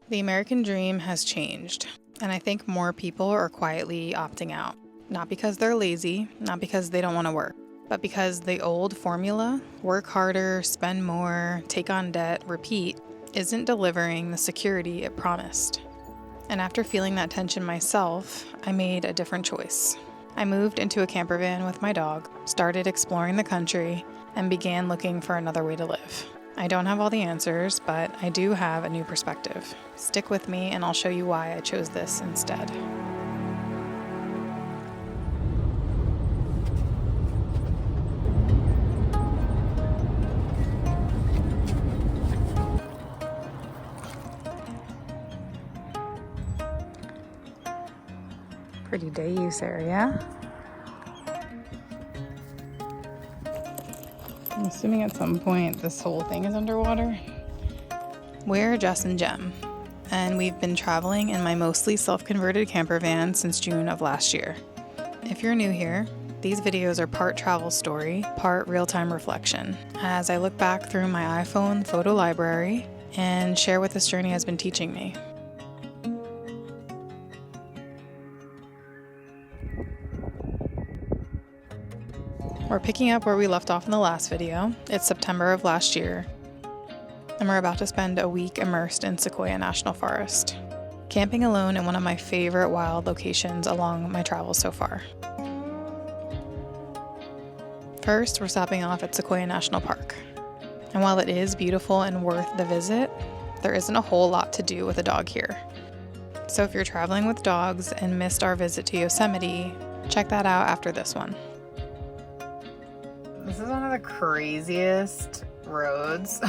The American dream has changed, and I think more people are quietly opting out. Not because they're lazy, not because they don't want to work, but because the old formula, work harder, spend more, take on debt, repeat, isn't delivering the security it promised. And after feeling that tension myself, I made a different choice. I moved into a camper van with my dog, started exploring the country, and began looking for another way to live. I don't have all the answers, but I do have a new perspective. Stick with me and I'll show you why I chose this instead. Pretty day use area. I'm assuming at some point this whole thing is underwater. We're Jess and Jem, and we've been traveling in my mostly self-converted camper van since June of last year. If you're new here, these videos are part travel story, part real-time reflection, as I look back through my iPhone photo library and share what this journey has been teaching me. We're picking up where we left off in the last video. It's September of last year, and we're about to spend a week immersed in Sequoia National Forest, camping alone in one of my favorite wild locations along my travels so far. First, we're stopping off at Sequoia National Park, and while it is beautiful and worth the visit, there isn't a whole lot to do with a dog here. So if you're traveling with dogs and missed our visit to Yosemite, check that out after this one. This is one of the craziest roads.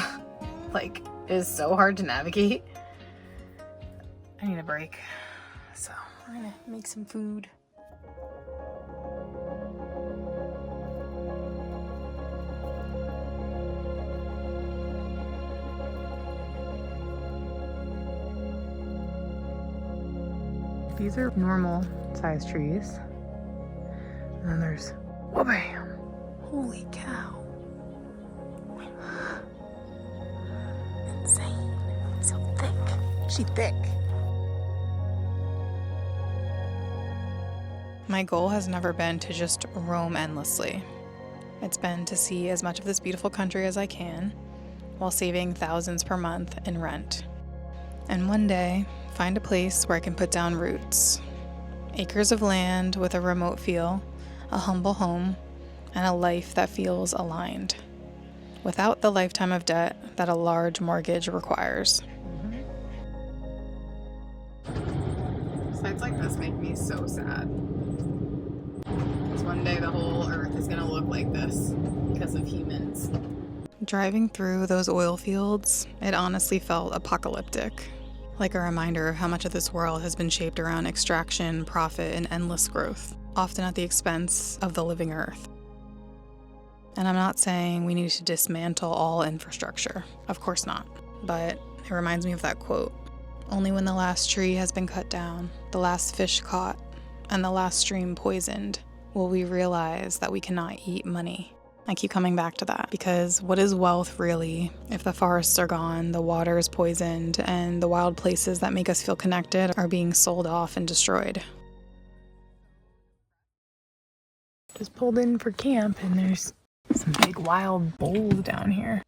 Like, it is so hard to navigate. I need a break. So, I'm gonna make some food. These are normal sized trees. And then there's, whoa, bam! Holy cow. Insane. So thick. She's thick. My goal has never been to just roam endlessly. It's been to see as much of this beautiful country as I can, while saving thousands per month in rent. And one day, find a place where I can put down roots. Acres of land with a remote feel, a humble home, and a life that feels aligned, without the lifetime of debt that a large mortgage requires. Sights like this make me so sad. Because one day the whole earth is gonna look like this because of humans. Driving through those oil fields, it honestly felt apocalyptic. Like a reminder of how much of this world has been shaped around extraction, profit, and endless growth, often at the expense of the living earth. And I'm not saying we need to dismantle all infrastructure. Of course not. But it reminds me of that quote. Only when the last tree has been cut down, the last fish caught, and the last stream poisoned, will we realize that we cannot eat money. I keep coming back to that because what is wealth really if the forests are gone, the water is poisoned, and the wild places that make us feel connected are being sold off and destroyed? Just pulled in for camp and there's some big wild bulls down here.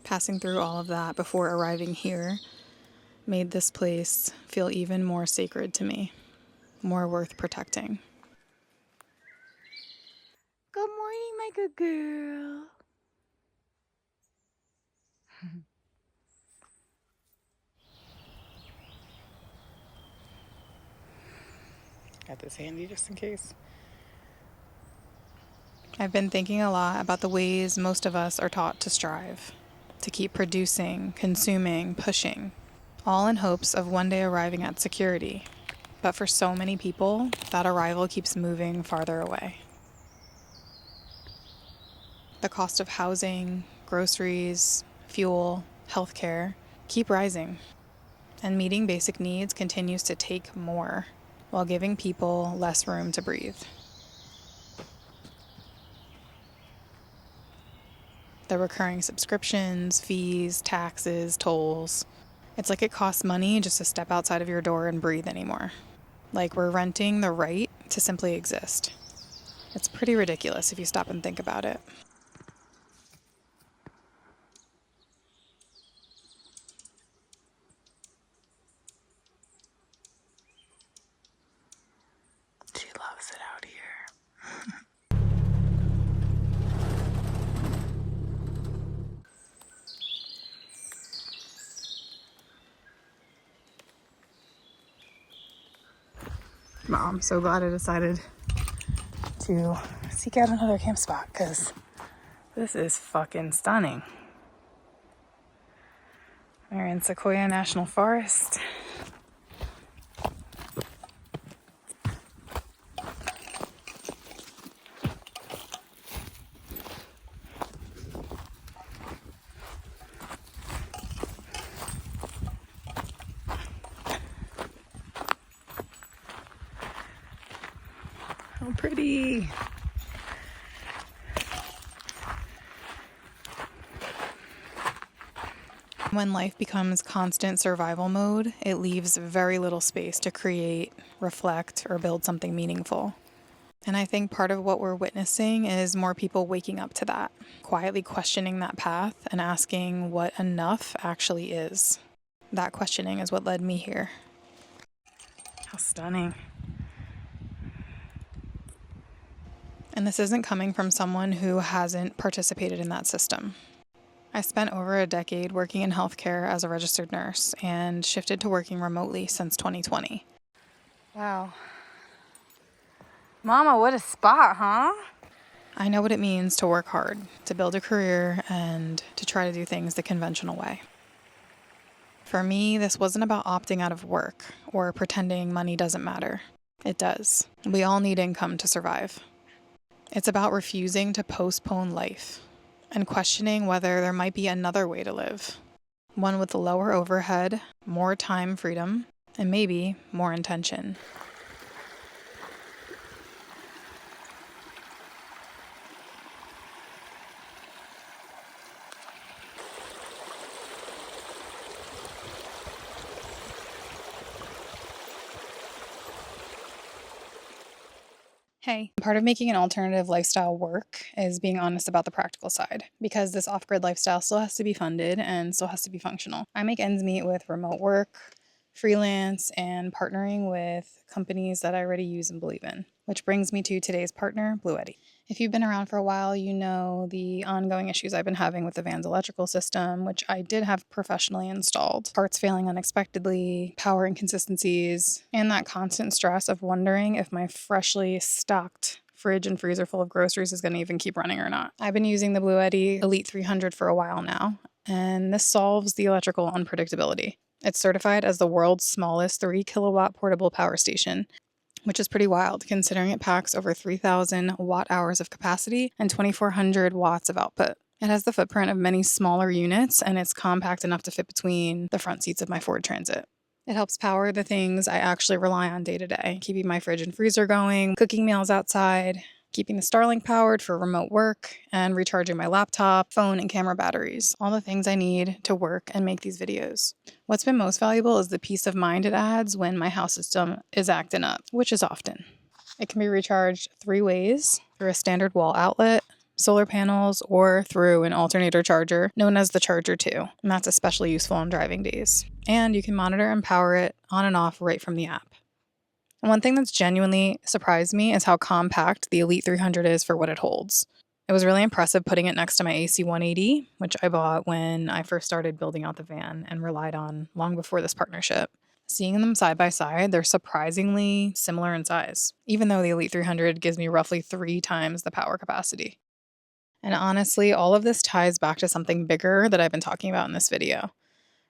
Passing through all of that before arriving here made this place feel even more sacred to me, more worth protecting. Good morning, my good girl. Got this handy just in case. I've been thinking a lot about the ways most of us are taught to strive, to keep producing, consuming, pushing, all in hopes of one day arriving at security. But for so many people, that arrival keeps moving farther away. The cost of housing, groceries, fuel, healthcare keep rising, and meeting basic needs continues to take more, while giving people less room to breathe. The recurring subscriptions, fees, taxes, tolls. It's like it costs money just to step outside of your door and breathe anymore. Like we're renting the right to simply exist. It's pretty ridiculous if you stop and think about it. She loves it out here. Wow, I'm so glad I decided to seek out another camp spot because this is fucking stunning. We're in Sequoia National Forest. How pretty. When life becomes constant survival mode, it leaves very little space to create, reflect, or build something meaningful. And I think part of what we're witnessing is more people waking up to that, quietly questioning that path and asking what enough actually is. That questioning is what led me here. How stunning. And this isn't coming from someone who hasn't participated in that system. I spent over a decade working in healthcare as a registered nurse and shifted to working remotely since 2020. Wow. Mama, what a spot, huh? I know what it means to work hard, to build a career, and to try to do things the conventional way. For me, this wasn't about opting out of work or pretending money doesn't matter. It does. We all need income to survive. It's about refusing to postpone life and questioning whether there might be another way to live. One with lower overhead, more time freedom, and maybe more intention. Hey, part of making an alternative lifestyle work is being honest about the practical side, because this off-grid lifestyle still has to be funded and still has to be functional. I make ends meet with remote work, freelance, and partnering with companies that I already use and believe in, which brings me to today's partner, Bluetti. If you've been around for a while, you know the ongoing issues I've been having with the van's electrical system, which I did have professionally installed. Parts failing unexpectedly, power inconsistencies, and that constant stress of wondering if my freshly stocked fridge and freezer full of groceries is going to even keep running or not. I've been using the Bluetti Elite 300 for a while now, and this solves the electrical unpredictability. It's certified as the world's smallest 3 kilowatt portable power station, which is pretty wild considering it packs over 3,000 watt hours of capacity and 2,400 watts of output. It has the footprint of many smaller units, and it's compact enough to fit between the front seats of my Ford Transit. It helps power the things I actually rely on day to day, keeping my fridge and freezer going, cooking meals outside, keeping the Starlink powered for remote work, and recharging my laptop, phone, and camera batteries. All the things I need to work and make these videos. What's been most valuable is the peace of mind it adds when my house system is acting up, which is often. It can be recharged 3 ways: through a standard wall outlet, solar panels, or through an alternator charger known as the Charger 2. And that's especially useful on driving days. And you can monitor and power it on and off right from the app. And one thing that's genuinely surprised me is how compact the Elite 300 is for what it holds. It was really impressive putting it next to my AC 180, which I bought when I first started building out the van and relied on long before this partnership. Seeing them side by side, they're surprisingly similar in size, even though the Elite 300 gives me roughly 3 times the power capacity. And honestly, all of this ties back to something bigger that I've been talking about in this video: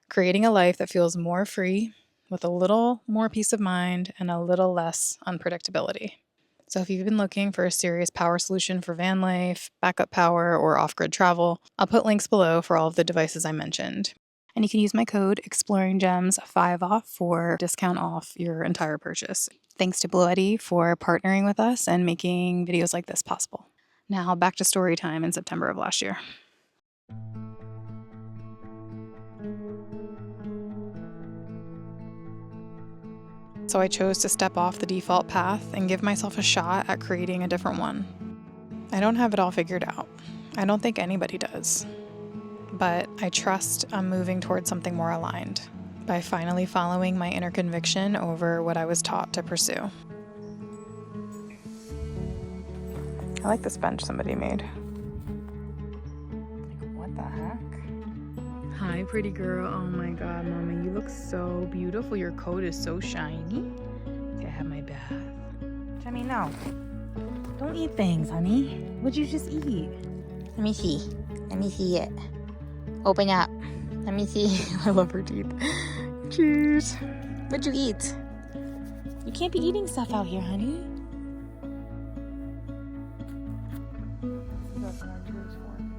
creating a life that feels more free, with a little more peace of mind and a little less unpredictability. So if you've been looking for a serious power solution for van life, backup power, or off-grid travel, I'll put links below for all of the devices I mentioned. And you can use my code exploringgems 5 off for discount off your entire purchase. Thanks to Bluetti for partnering with us and making videos like this possible. Now back to story time in September of last year. So I chose to step off the default path and give myself a shot at creating a different one. I don't have it all figured out. I don't think anybody does. But I trust I'm moving towards something more aligned by finally following my inner conviction over what I was taught to pursue. I like this bench somebody made. What the heck? Hi, pretty girl. Oh my god, Mama, you look so beautiful. Your coat is so shiny. Can I have my bath? Jemmy, no. Don't eat things, honey. What'd you just eat? Let me see. Let me see it. Open up. Let me see. I love her teeth. Cheers. What'd you eat? You can't be eating stuff out here, honey.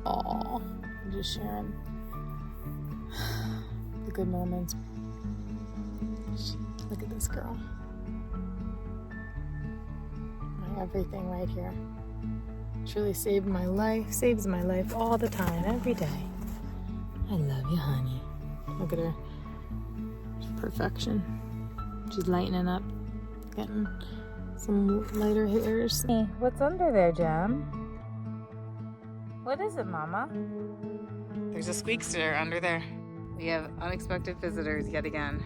Aww. I'm just sharing the good moments. Look at this girl. My everything right here. Truly saved my life. Saves my life all the time, every day. I love you, honey. Look at her. Perfection. She's lightening up, getting some lighter hairs. Hey, what's under there, Jem? What is it, Mama? There's a squeakster under there. We have unexpected visitors yet again.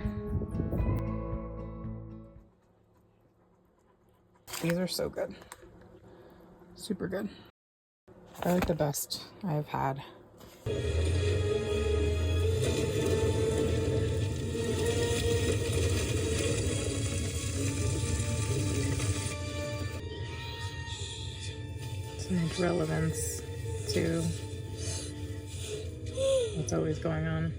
These are so good. Super good. They're like the best I've had. So much relevance to what's always going on.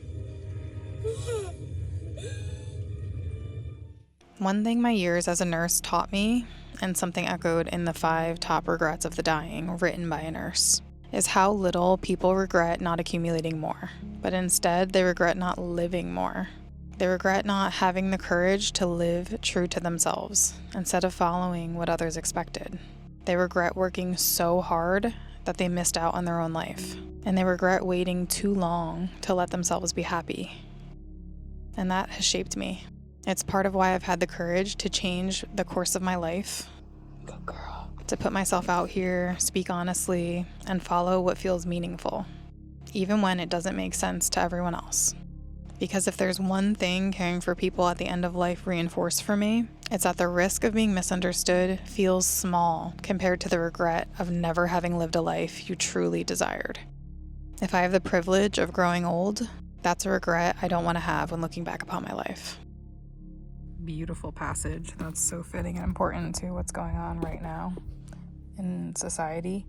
One thing my years as a nurse taught me, and something echoed in the 5 top regrets of the dying written by a nurse, is how little people regret not accumulating more, but instead they regret not living more. They regret not having the courage to live true to themselves instead of following what others expected. They regret working so hard that they missed out on their own life, and they regret waiting too long to let themselves be happy. And that has shaped me. It's part of why I've had the courage to change the course of my life. Good girl. To put myself out here, speak honestly, and follow what feels meaningful, even when it doesn't make sense to everyone else. Because if there's one thing caring for people at the end of life reinforced for me, it's that the risk of being misunderstood feels small compared to the regret of never having lived a life you truly desired. If I have the privilege of growing old, that's a regret I don't want to have when looking back upon my life. Beautiful passage. That's so fitting and important to what's going on right now in society.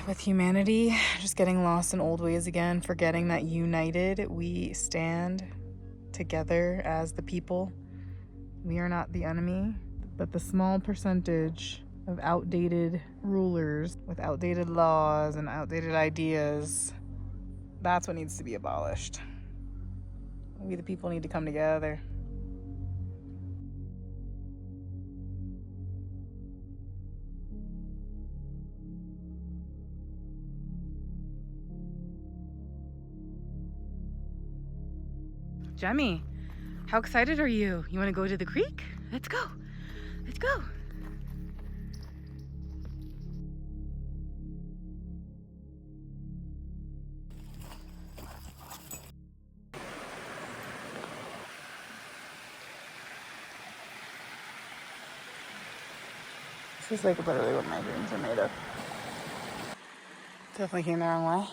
With humanity, just getting lost in old ways again, forgetting that united, we stand together as the people. We are not the enemy, but the small percentage of outdated rulers with outdated laws and outdated ideas, that's what needs to be abolished. We the people need to come together. Jemmy, how excited are you? You want to go to the creek? Let's go. Let's go. This is like literally what my dreams are made of. Definitely came the wrong way.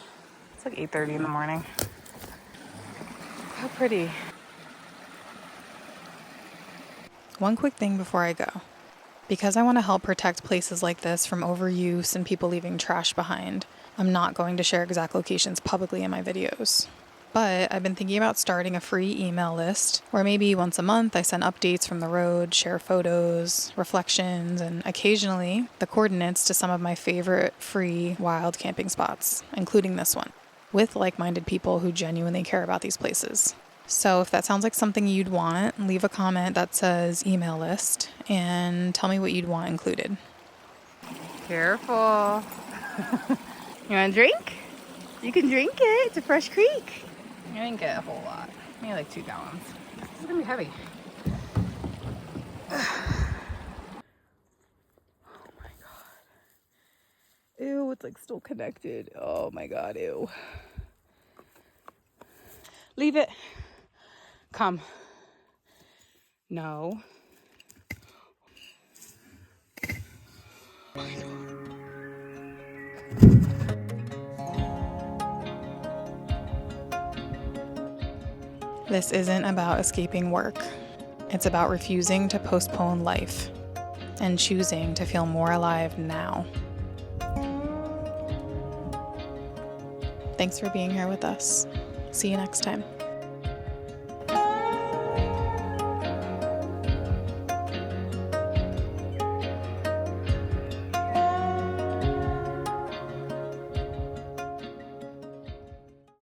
It's like 8:30 in the morning. How pretty. One quick thing before I go. Because I want to help protect places like this from overuse and people leaving trash behind, I'm not going to share exact locations publicly in my videos. But I've been thinking about starting a free email list where maybe once a month I send updates from the road, share photos, reflections, and occasionally the coordinates to some of my favorite free wild camping spots, including this one, with like-minded people who genuinely care about these places. So if that sounds like something you'd want, leave a comment that says email list and tell me what you'd want included. Careful. You want a drink? You can drink it. It's a fresh creek. I didn't get a whole lot. Maybe like 2 gallons. It's gonna be heavy. my god. Ew, it's like still connected. Oh my god, ew. Leave it. Come. No. This isn't about escaping work. It's about refusing to postpone life and choosing to feel more alive now. Thanks for being here with us. See you next time.